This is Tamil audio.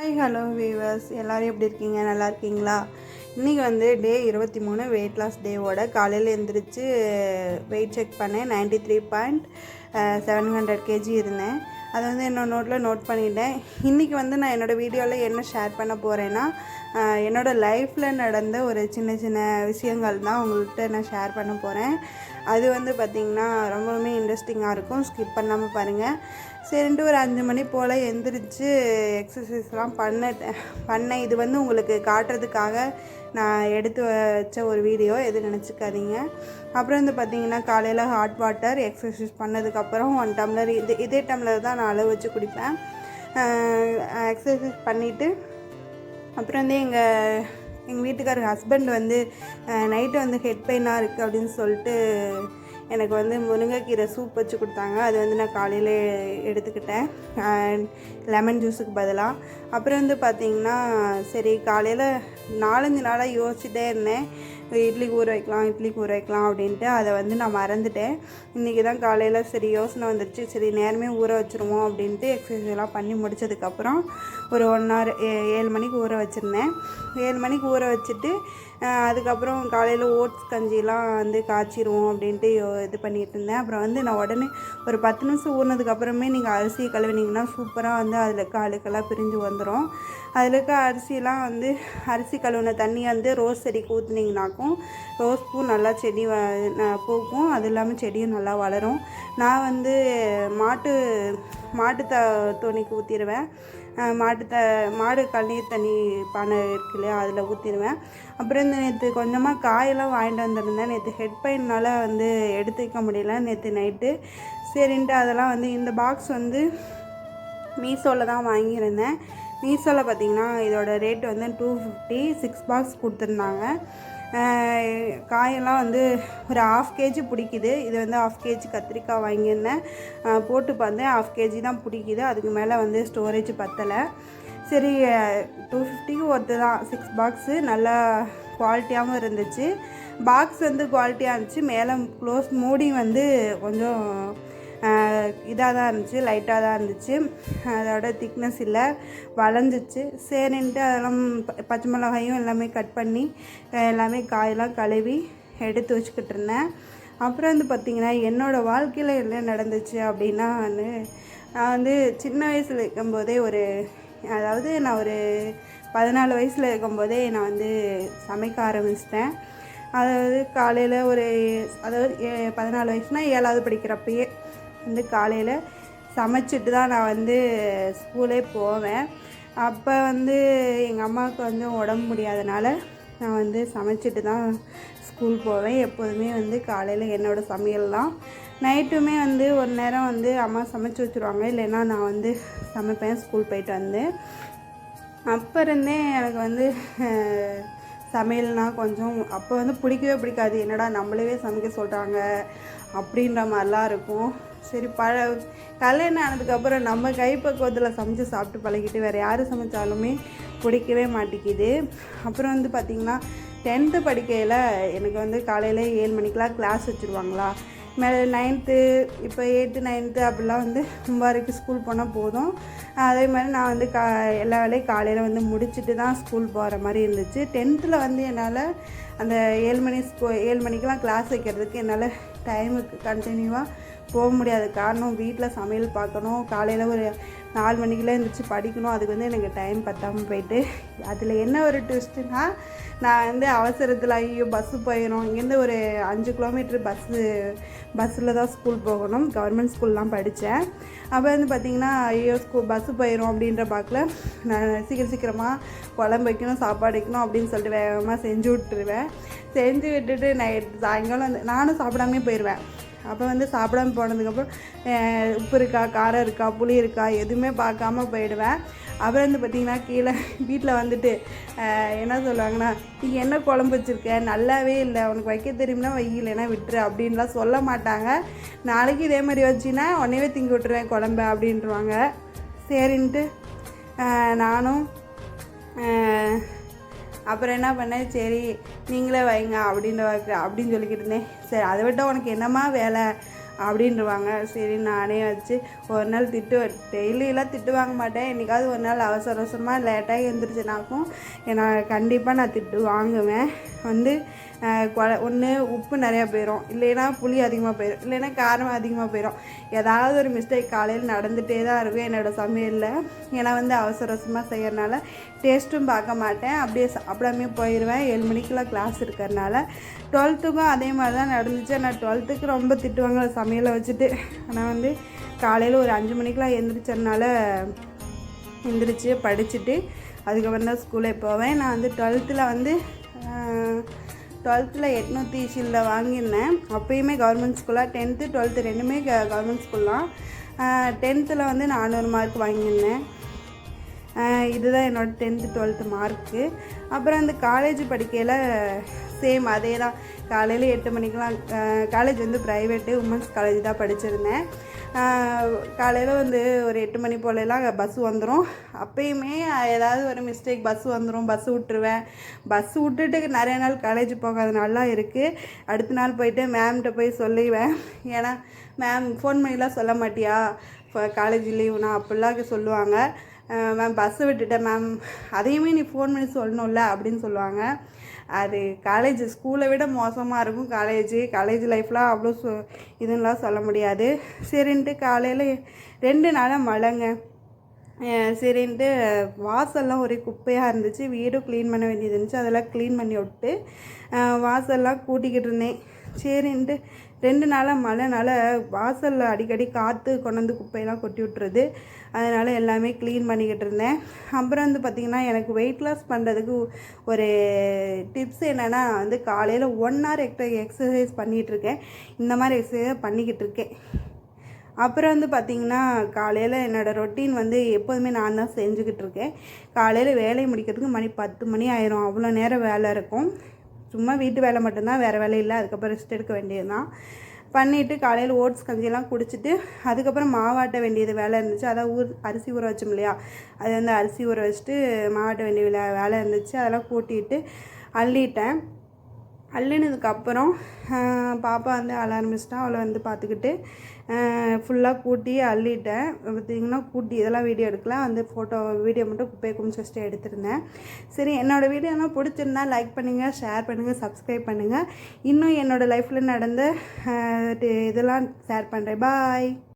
ஹாய் ஹலோ வீவர்ஸ், எல்லோரும் எப்படி இருக்கீங்க? நல்லா இருக்கீங்களா? இன்றைக்கி வந்து டே 23 வெயிட் லாஸ் டேவோட காலையில் எழுந்திரிச்சு வெயிட் செக் பண்ணேன். 93.700 kg இருந்தேன். அதை வந்து என்னோடய நோட்டில் நோட் பண்ணிட்டேன். இன்றைக்கி வந்து நான் என்னோடய வீடியோவில் என்ன ஷேர் பண்ண போகிறேன்னா, என்னோடய லைஃப்பில் நடந்த ஒரு சின்ன சின்ன விஷயங்கள் தான் உங்கள்கிட்ட நான் ஷேர் பண்ண போகிறேன். அது வந்து பார்த்திங்கன்னா ரொம்பவுமே இன்ட்ரெஸ்டிங்காக இருக்கும். ஸ்கிப் பண்ணாமல் பாருங்கள். சரின்ட்டு ஒரு 5 மணி போல் எந்திரிச்சு எக்ஸசைஸ்லாம் பண்ணேன். இது வந்து உங்களுக்கு காட்டுறதுக்காக நான் எடுத்து வச்ச ஒரு வீடியோ, எது நினச்சிக்காதீங்க. அப்புறம் வந்து பார்த்திங்கன்னா காலையில் ஹாட் வாட்டர் எக்ஸசைஸ் பண்ணதுக்கப்புறம் 1 டம்ளர் இதே டம்ளர் தான் நான் அளவு வச்சு குடிப்பேன். எக்ஸசைஸ் பண்ணிவிட்டு அப்புறம் வந்து எங்கள் வீட்டுக்காரர் ஹஸ்பண்ட் வந்து நைட்டு வந்து ஹெட் பெயினாக இருக்குது அப்படின்னு சொல்லிட்டு எனக்கு வந்து முருங்கைக்கீரை சூப் வச்சு கொடுத்தாங்க. அது வந்து நான் காலையில் எடுத்துக்கிட்டேன், லெமன் ஜூஸுக்கு பதிலாக. அப்புறம் வந்து பார்த்திங்கன்னா சரி, காலையில் 4-5 நாளாக யோசிச்சுட்டே இருந்தேன், இட்லிக்கு ஊற வைக்கலாம் அப்படின்ட்டு. அதை வந்து நான் மறந்துட்டேன். இன்றைக்கி தான் காலையில் சரி யோசனை வந்துடுச்சு, சரி நேரமே ஊற வச்சுருவோம் அப்படின்ட்டு எக்ஸசைஸ் எல்லாம் பண்ணி முடித்ததுக்கப்புறம் ஒரு 1 hour 7 மணிக்கு ஊற வச்சுருந்தேன். 7 மணிக்கு ஊற வச்சுட்டு அதுக்கப்புறம் காலையில் ஓட்ஸ் கஞ்சிலாம் வந்து காய்ச்சிருவோம் அப்படின்ட்டு இது பண்ணிகிட்டு இருந்தேன். அப்புறம் வந்து நான் உடனே ஒரு 10 நிமிஷம் ஊறினதுக்கப்புறமே நீங்கள் அரிசி கழுவினீங்கன்னா சூப்பராக வந்து அதில் இருக்க அழுக்கெல்லாம் பிரிஞ்சு வந்துடும். அதில் இருக்க அரிசிலாம் வந்து அரிசி கழுவின தண்ணி வந்து ரோஸ் செடிக்கு ஊற்றுனீங்கனாக்கும் ரோஸ் பூ நல்லா செடி பூக்கும். அது இல்லாமல் செடியும் நல்லா வளரும். நான் வந்து மாட்டு தோணிக்கு ஊற்றிடுவேன். மாடு கழுநீர் தண்ணி பானை இருக்கு இல்லையா, அதில் ஊற்றிடுவேன். அப்புறம் இந்த நேற்று கொஞ்சமாக காயெல்லாம் வாங்கிட்டு வந்துருந்தேன். நேற்று ஹெட் பெயினால் வந்து எடுத்து வைக்க முடியல நேற்று நைட்டு. சரின்ட்டு அதெல்லாம் வந்து இந்த பாக்ஸ் வந்து மீஷோவில் தான் வாங்கியிருந்தேன். மீஷோவில் பார்த்திங்கன்னா இதோட ரேட் வந்து 250, 6 பாக்ஸ் கொடுத்துருந்தாங்க. காயெல்லாம் வந்து ஒரு 1/2 kg பிடிக்குது. இது வந்து 1/2 kg கத்திரிக்காய் வாங்கியிருந்தேன். போட்டு பார்த்தேன் 1/2 kg தான் பிடிக்குது. அதுக்கு மேலே வந்து ஸ்டோரேஜ் பத்தலை. சரி 250க்கு ஒருத்து தான் 6 பாக்ஸு. நல்லா குவாலிட்டியாகவும் இருந்துச்சு. பாக்ஸ் வந்து குவாலிட்டியாக இருந்துச்சு. மேலே க்ளோஸ் மூடி வந்து கொஞ்சம் இதாக தான் இருந்துச்சு, லைட்டாக தான் இருந்துச்சு. அதோட திக்னஸ் இல்லை, வளைஞ்சிச்சு. சரின்ட்டு அதெல்லாம் பச்சை மிளகாயும் எல்லாமே கட் பண்ணி எல்லாமே காயெல்லாம் கழுவி எடுத்து வச்சுக்கிட்டு இருந்தேன். அப்புறம் வந்து பார்த்திங்கன்னா என்னோடய வாழ்க்கையில் என்ன நடந்துச்சு அப்படின்னா நான் வந்து சின்ன வயசில் இருக்கும்போதே நான் ஒரு 14 வயசில் இருக்கும்போதே நான் வந்து சமைக்க ஆரம்பிச்சிட்டேன். அதாவது காலையில் 14 வயசுனால் 7வது படிக்கிறப்பயே வந்து காலையில் சமைச்சிட்டு தான் நான் வந்து ஸ்கூலே போவேன். அப்போ வந்து எங்கள் அம்மாவுக்கு வந்து உடம்பு முடியாதனால நான் வந்து சமைச்சிட்டு தான் ஸ்கூல் போவேன். எப்போதுமே வந்து காலையில் என்னோடய சமையல்லாம். நைட்டுமே வந்து ஒரு நேரம் வந்து அம்மா சமைச்சி வச்சுருவாங்க, இல்லைன்னா நான் வந்து சமைப்பேன் ஸ்கூல் போயிட்டு வந்து. அப்போ இருந்தே எனக்கு வந்து சமையல்னால் கொஞ்சம் அப்போ வந்து பிடிக்கவே பிடிக்காது. என்னடா நம்மளவே சமைக்க சொல்கிறாங்க அப்படின்ற மாதிரிலாம் இருக்கும். சரி கல்யாணம் ஆனதுக்கப்புறம் நம்ம கைப்பக்குவத்தில் சமைச்சு சாப்பிட்டு பழகிட்டு வேறு யார் சமைச்சாலுமே பிடிக்கவே மாட்டேங்குது. அப்புறம் வந்து பார்த்திங்கன்னா 10th படிக்கையில் எனக்கு வந்து காலையில் 7 மணிக்கெலாம் கிளாஸ் வச்சுருவாங்களா. மேலே 9th இப்போ 8th 9th அப்படிலாம் வந்து 9 வரைக்கும் ஸ்கூல் போனால் போதும். அதே மாதிரி நான் வந்து எல்லா வேலையும் காலையில் வந்து முடிச்சுட்டு தான் ஸ்கூல் போகிற மாதிரி இருந்துச்சு. 10th வந்து என்னால் அந்த 7 மணிக்கெலாம் கிளாஸ் வைக்கிறதுக்கு என்னால் டைமுக்கு கண்டினியூவாக போக முடியாது. காரணம் வீட்டில் சமையல் பார்க்கணும், காலையில் ஒரு 4 மணிக்கெலாம் எழுந்திரிச்சு படிக்கணும். அதுக்கு வந்து எனக்கு டைம் பத்தாமல் போயிட்டு, அதில் என்ன ஒரு ட்விஸ்ட்டுன்னா, நான் வந்து அவசரத்தில் ஐயோ பஸ்ஸு போயிடும், இங்கேருந்து ஒரு 5 கிலோமீட்டர் பஸ்ஸில் தான் ஸ்கூல் போகணும். கவர்மெண்ட் ஸ்கூல்லாம் படித்தேன். அப்போ வந்து பார்த்திங்கன்னா ஐயோ பஸ்ஸு போயிடும் அப்படின்ற பாக்கில் நான் சீக்கிரமாக குழம்பு வைக்கணும், சாப்பாடு வைக்கணும் அப்படின்னு சொல்லிட்டு வேகமாக செஞ்சு விட்டுட்டு சாயங்காலம் வந்து நானும் சாப்பிடாமே போயிடுவேன். அப்போ வந்து சாப்பிடாம போனதுக்கப்புறம் உப்பு இருக்கா, காரம் இருக்கா, புளி இருக்கா எதுவுமே பார்க்காம போயிடுவேன். அப்புறம் வந்து பார்த்திங்கன்னா கீழே வீட்டில் வந்துட்டு என்ன சொல்லுவாங்கன்னா, நீ என்ன குழம்பு வச்சுருக்க, நல்லாவே இல்லை, உனக்கு வைக்க தெரியும்னா வை, இல்லைன்னா விட்டுரு அப்படின்லாம் சொல்ல மாட்டாங்க. நாளைக்கு இதே மாதிரி வச்சுன்னா உடனே திங்கி விட்டுருவேன் குழம்பு அப்படின்ட்டுருவாங்க. சரின்ட்டு நானும் அப்புறம் என்ன பண்ணேன், சரி நீங்களே வைங்க அப்படின்னு சொல்லிக்கிட்டு இருந்தேன். சரி அதை விட்டால் உனக்கு என்னம்மா வேலை அப்படின்றவாங்க. சரி நானே வச்சு ஒரு நாள் டெய்லியெல்லாம் திட்டு வாங்க மாட்டேன். என்றைக்காவது ஒரு நாள் அவசர அவசரமாக லேட்டாக எழுந்திரிச்சுனாக்கும் நான் கண்டிப்பாக நான் திட்டு வாங்குவேன். வந்து ஒன்று உப்பு நிறையா போயிடும், இல்லைன்னா புளி அதிகமாக போயிடும், இல்லைன்னா காரம் அதிகமாக போயிடும். ஏதாவது ஒரு மிஸ்டேக் காலையில் நடந்துகிட்டே தான் இருக்கும் என்னோடய சமையலில். ஏன்னா வந்து அவசர அவசரமாக செய்கிறனால டேஸ்ட்டும் பார்க்க மாட்டேன், அப்படியே சாப்பிடாமே போயிடுவேன். 7 மணிக்கெலாம் கிளாஸ் இருக்கிறதுனால. 12க்கும் அதே மாதிரி தான் நடந்துச்சு. நான் 12க்கு ரொம்ப திட்டுவாங்க சமையலை வச்சுட்டு. ஆனால் வந்து காலையில் ஒரு 5 மணிக்கெலாம் எந்திரிச்சு படிச்சுட்டு அதுக்கப்புறம் தான் ஸ்கூலே போவேன். நான் வந்து 12த்தில் வந்து 800 ஷீல்டில் வாங்கியிருந்தேன். அப்போயுமே கவர்மெண்ட் ஸ்கூலாக 10th 12th ரெண்டுமே கவர்மெண்ட் ஸ்கூல் தான். 10த்தில் வந்து 400 மார்க் வாங்கியிருந்தேன். இதுதான் என்னோடய 10th 12th மார்க்கு. அப்புறம் அந்த காலேஜ் படிக்கையில் சேம் அதே தான். காலையில் 8 மணிக்கெலாம் காலேஜ் வந்து ப்ரைவேட்டு உமன்ஸ் காலேஜ் தான் படிச்சிருந்தேன். காலையில் வந்து ஒரு 8 மணி போலலாம் பஸ்ஸு வந்துடும். அப்போயுமே ஏதாவது ஒரு மிஸ்டேக் பஸ்ஸு வந்துடும், பஸ்ஸு விட்டுருவேன். பஸ்ஸு விட்டுட்டு நிறைய நாள் காலேஜ் போகாதனாலாம் இருக்குது. அடுத்த நாள் போயிட்டு மேம்கிட்ட போய் சொல்லிடுவேன். ஏன்னா மேம் ஃபோன் பண்ணிலாம் சொல்ல மாட்டியா இப்போ காலேஜ் லீவுனா அப்படிலாம் சொல்லுவாங்க. மேம் பஸ்ஸை விட்டுட்டேன் மேம், அதையுமே நீ ஃபோன் பண்ணி சொல்லணும்ல அப்படின்னு சொல்லுவாங்க. அது காலேஜ் ஸ்கூலை விட மோசமாக இருக்கும் காலேஜ் லைஃப்லாம் அவ்வளோ இதுன்னெலாம் சொல்ல முடியாது. சரின்ட்டு காலையில் 2 நாளாக மழைங்க. சரின்ட்டு வாசல்லாம் ஒரே குப்பையாக இருந்துச்சு. வீடும் க்ளீன் பண்ண வேண்டியது இருந்துச்சு. அதெல்லாம் க்ளீன் பண்ணி விட்டு வாசல்லாம் கூட்டிக்கிட்டு இருந்தேன். சரின்ட்டு 2 நாளாக மழைனால வாசலில் அடிக்கடி காற்று கொண்டு வந்து குப்பையெல்லாம் கொட்டி விட்டுருது. அதனால் எல்லாமே க்ளீன் பண்ணிக்கிட்டு இருந்தேன். அப்புறம் வந்து பார்த்திங்கன்னா எனக்கு வெயிட் லாஸ் பண்ணுறதுக்கு ஒரு டிப்ஸ் என்னென்னா வந்து காலையில் 1 hour எக்ஸசைஸ் பண்ணிகிட்ருக்கேன். இந்த மாதிரி எக்ஸசைஸ் பண்ணிக்கிட்டு இருக்கேன். அப்புறம் வந்து பார்த்திங்கன்னா காலையில் என்னோடய ரொட்டீன் வந்து எப்போதுமே நான் தான் செஞ்சுக்கிட்டு இருக்கேன். காலையில் வேலையை முடிக்கிறதுக்கு மணி 10 மணி ஆயிரும். அவ்வளோ நேரம் வேலை இருக்கும். சும்மா வீட்டு வேலை மட்டும்தான், வேறு வேலை இல்லை. அதுக்கப்புறம் ரெஸ்ட் எடுக்க வேண்டியது தான். பண்ணிவிட்டு காலையில் ஓட்ஸ் கஞ்சியெல்லாம் குடிச்சிட்டு அதுக்கப்புறம் மாவாட்ட வேண்டியது வேலை இருந்துச்சு. அதான் அரிசி ஊற வச்சோம் இல்லையா, அது வந்து அரிசி ஊற வச்சுட்டு மாவாட்ட வேண்டிய வேலை இருந்துச்சு. அதெல்லாம் கூட்டிகிட்டு அள்ளிட்டேன். அள்ளினதுக்கப்புறம் பாப்பா வந்து அழ ஆரம்பிச்சிட்டா. அவளை வந்து பார்த்துக்கிட்டு ஃபுல்லாக கூட்டி அள்ளிட்டேன். பார்த்திங்கன்னா கூட்டி இதெல்லாம் வீடியோ எடுக்கலாம், வந்து வீடியோ மட்டும் குப்பையை குமிச்சு எடுத்திருந்தேன். சரி, என்னோடய வீடியோலாம் பிடிச்சிருந்தா லைக் பண்ணுங்கள், ஷேர் பண்ணுங்கள், சப்ஸ்கிரைப் பண்ணுங்கள். இன்னும் என்னோடய லைஃப்பில் நடந்த இதெல்லாம் ஷேர் பண்ணுறேன். பாய்.